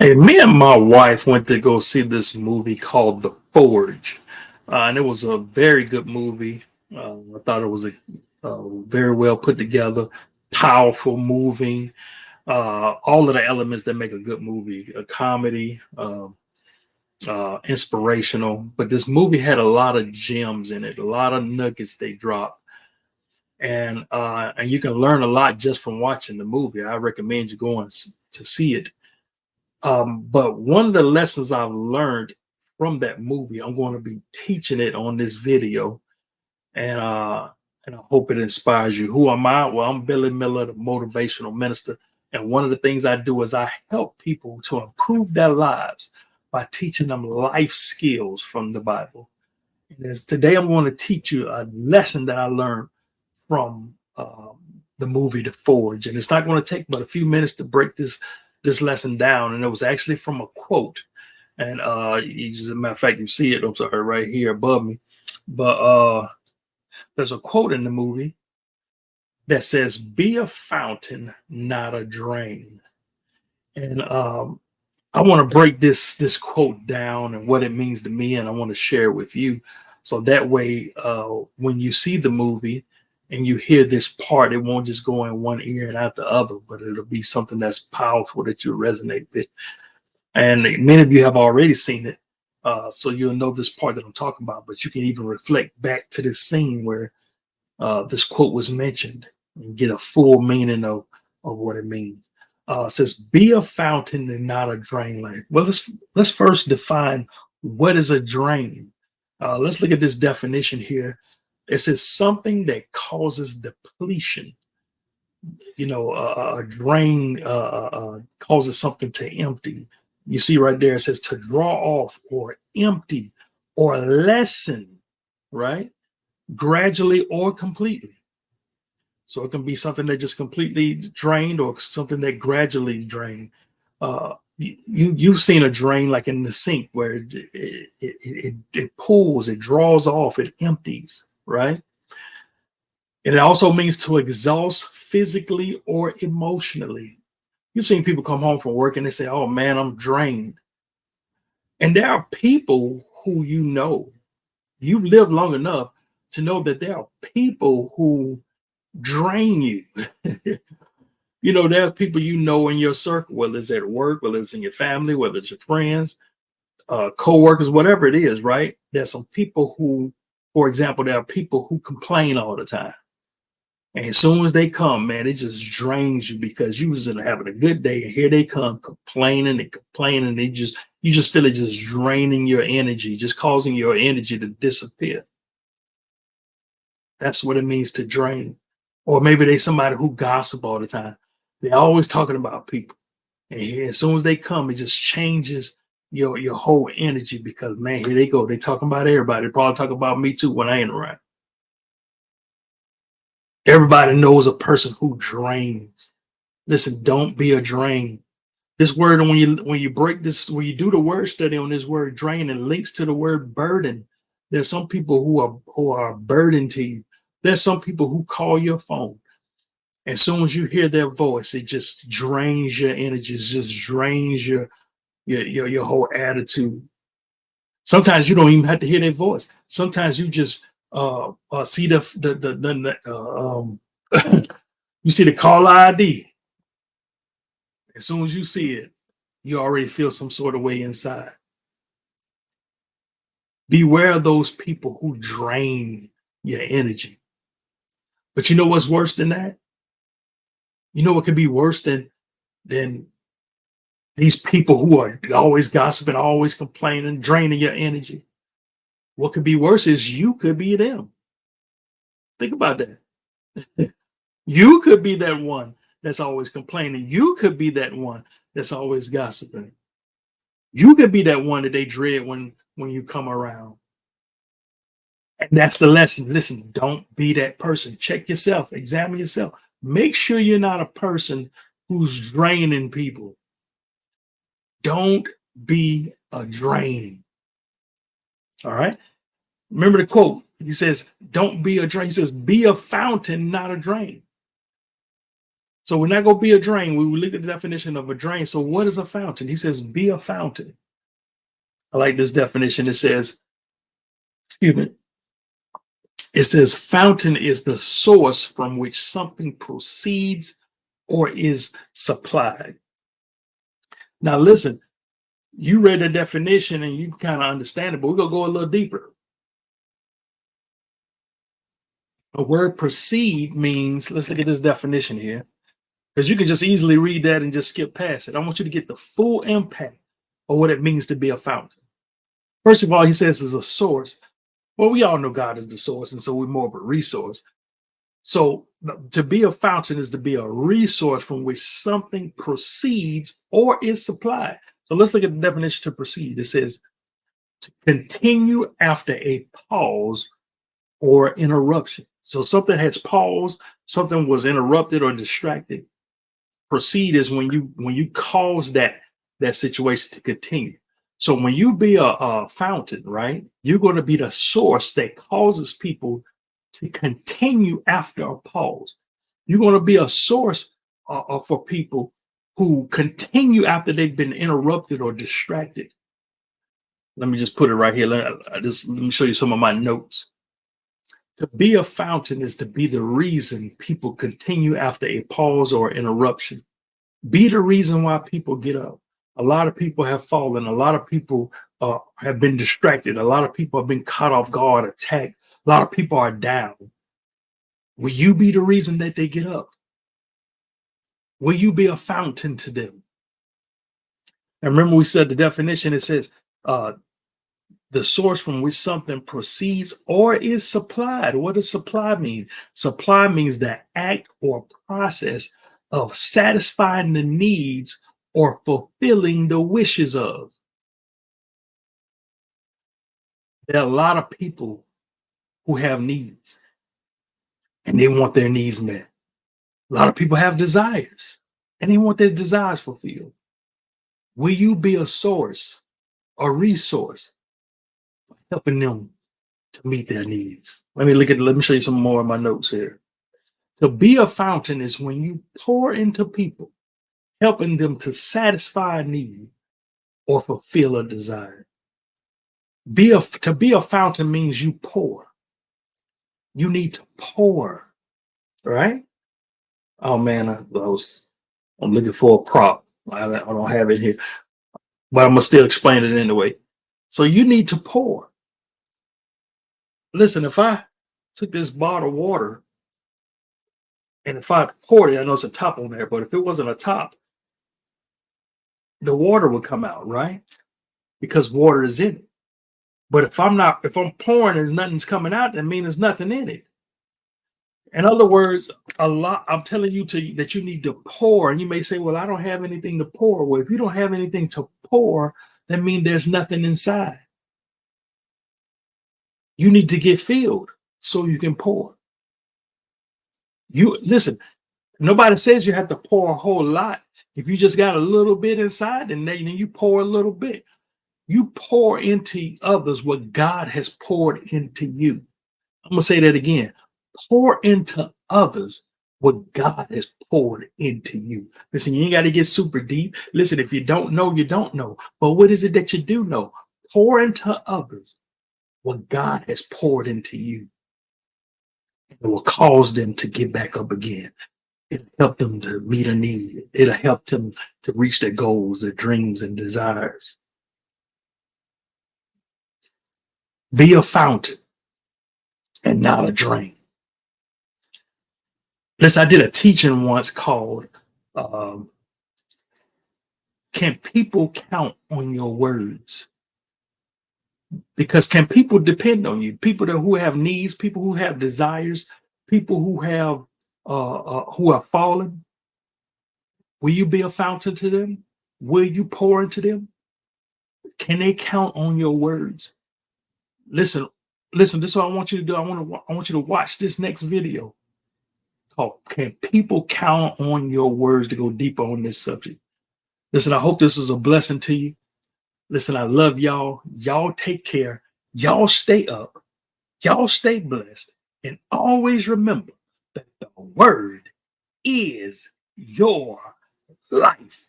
Hey, me and my wife went to go see this movie called The Forge, and it was a very good movie. I thought it was a very well put together, powerful, moving, all of the elements that make a good movie, a comedy, inspirational. But this movie had a lot of gems in it, a lot of nuggets they dropped, and you can learn a lot just from watching the movie. I recommend you going to see it. But one of the lessons I've learned from that movie, I'm going to be teaching it on this video, and uh, and I hope it inspires you. Who am I? Well, I'm Billy Miller, the motivational minister, and one of the things I do is I help people to improve their lives by teaching them life skills from the Bible. Today, I'm going to teach you a lesson that I learned from the movie The Forge, and it's not going to take but a few minutes to break this lesson down. And it was actually from a quote, and as a matter of fact, you see it. I'm sorry, right here above me, but there's a quote in the movie that says, "Be a fountain, not a drain." And I want to break this quote down and what it means to me, and I want to share it with you, so that way, when you see the movie and you hear this part, it won't just go in one ear and out the other, but it'll be something that's powerful that you resonate with. And many of you have already seen it, so you'll know this part that I'm talking about. But you can even reflect back to this scene where this quote was mentioned and get a full meaning of what it means. It says, "Be a fountain and not a drain." Like, well, let's first define what is a drain. Let's look at this definition here. It says something that causes depletion. A drain causes something to empty. You see right there, it says to draw off or empty or lessen, right? Gradually or completely. So it can be something that just completely drained or something that gradually drained. You've seen a drain like in the sink where it pulls, it draws off, it empties, right? And it also means to exhaust physically or emotionally. You've seen people come home from work and they say, "Oh man, I'm drained." And there are people who you live long enough to know that there are people who drain you. There's people in your circle, whether it's at work, whether it's in your family, whether it's your friends, co-workers, whatever it is, right? There's some people who, for example, there are people who complain all the time. And as soon as they come, man, it just drains you because you was having a good day, and here they come complaining and complaining. You just feel it just draining your energy, just causing your energy to disappear. That's what it means to drain. Or maybe they somebody who gossip all the time. They're always talking about people. And here, as soon as they come, it just changes your whole energy because man, here they go. They talking about everybody. They probably talk about me too when I ain't around. Everybody knows a person who drains. Listen, don't be a drain. This word, when you break this, when you do the word study on this word drain, it links to the word burden. There's some people who are a burden to you. There's some people who call your phone. As soon as you hear their voice, it just drains your energy, it just drains your whole attitude. Sometimes you don't even have to hear their voice. Sometimes you just see you see the call ID. As soon as you see it, you already feel some sort of way inside. Beware of those people who drain your energy. But you know what's worse than that? You know what could be worse than these people who are always gossiping, always complaining, draining your energy? What could be worse is you could be them. Think about that. You could be that one that's always complaining. You could be that one that's always gossiping. You could be that one that they dread when you come around. And that's the lesson. Listen, don't be that person. Check yourself, examine yourself. Make sure you're not a person who's draining people. Don't be a drain. All right. Remember the quote. He says, "Don't be a drain." He says, "Be a fountain, not a drain." So we're not going to be a drain. We will look at the definition of a drain. So what is a fountain? He says, be a fountain. I like this definition. It says, excuse me, it says fountain is the source from which something proceeds or is supplied. Now listen, you read the definition and you kind of understand it, but we're going to go a little deeper. The word proceed means, let's look at this definition here, because you can just easily read that and just skip past it. I want you to get the full impact of what it means to be a fountain. First of all, he says is a source. Well, we all know God is the source, and so we're more of a resource. So to be a fountain is to be a resource from which something proceeds or is supplied. So let's look at the definition to proceed. It says to continue after a pause or interruption. So something has paused, something was interrupted or distracted. Proceed is when you cause that situation to continue. So when you be a fountain, right, you're going to be the source that causes people to continue after a pause. You're going to be a source for people who continue after they've been interrupted or distracted. Let me just put it right here. Let me show you some of my notes. To be a fountain is to be the reason people continue after a pause or interruption. Be the reason why people get up. A lot of people have fallen. A lot of people have been distracted. A lot of people have been caught off guard, attacked. A lot of people are down. Will you be the reason that they get up? Will you be a fountain to them? And remember, we said the definition, it says the source from which something proceeds or is supplied. What does supply mean? Supply means the act or process of satisfying the needs or fulfilling the wishes of. There are a lot of people who have needs and they want their needs met. A lot of people have desires and they want their desires fulfilled. Will you be a source, a resource, helping them to meet their needs? Let me show you some more of my notes here. To be a fountain is when you pour into people, helping them to satisfy a need or fulfill a desire. To be a fountain means you pour. You need to pour, right? Oh man, I'm looking for a prop. I don't have it here, but I'm gonna still explain it anyway. So you need to pour. Listen, if I took this bottle of water and if I poured it, I know it's a top on there, but if it wasn't a top, the water would come out, right? Because water is in it. But if I'm pouring and nothing's coming out, that means there's nothing in it. In other words, I'm telling you that you need to pour. And you may say, well, I don't have anything to pour. Well, if you don't have anything to pour, that means there's nothing inside. You need to get filled so you can pour. You listen, nobody says you have to pour a whole lot. If you just got a little bit inside, and then you pour a little bit. You pour into others what God has poured into you. I'm going to say that again. Pour into others what God has poured into you. Listen, you ain't got to get super deep. Listen, if you don't know, you don't know. But what is it that you do know? Pour into others what God has poured into you. It will cause them to get back up again. It'll help them to meet a need. It'll help them to reach their goals, their dreams, and desires. Be a fountain and not a drain. Listen, I did a teaching once called Can People Count on Your Words? Because can people depend on you? People who have needs, people who have desires, people who have who are fallen. Will you be a fountain to them? Will you pour into them? Can they count on your words? Listen, this is what I want you to do. I want you to watch this next video called Can People Count on Your Words, to go deeper on this subject. Listen, I hope this is a blessing to you. Listen, I love y'all. Y'all take care. Y'all stay up. Y'all stay blessed. And always remember that the word is your life.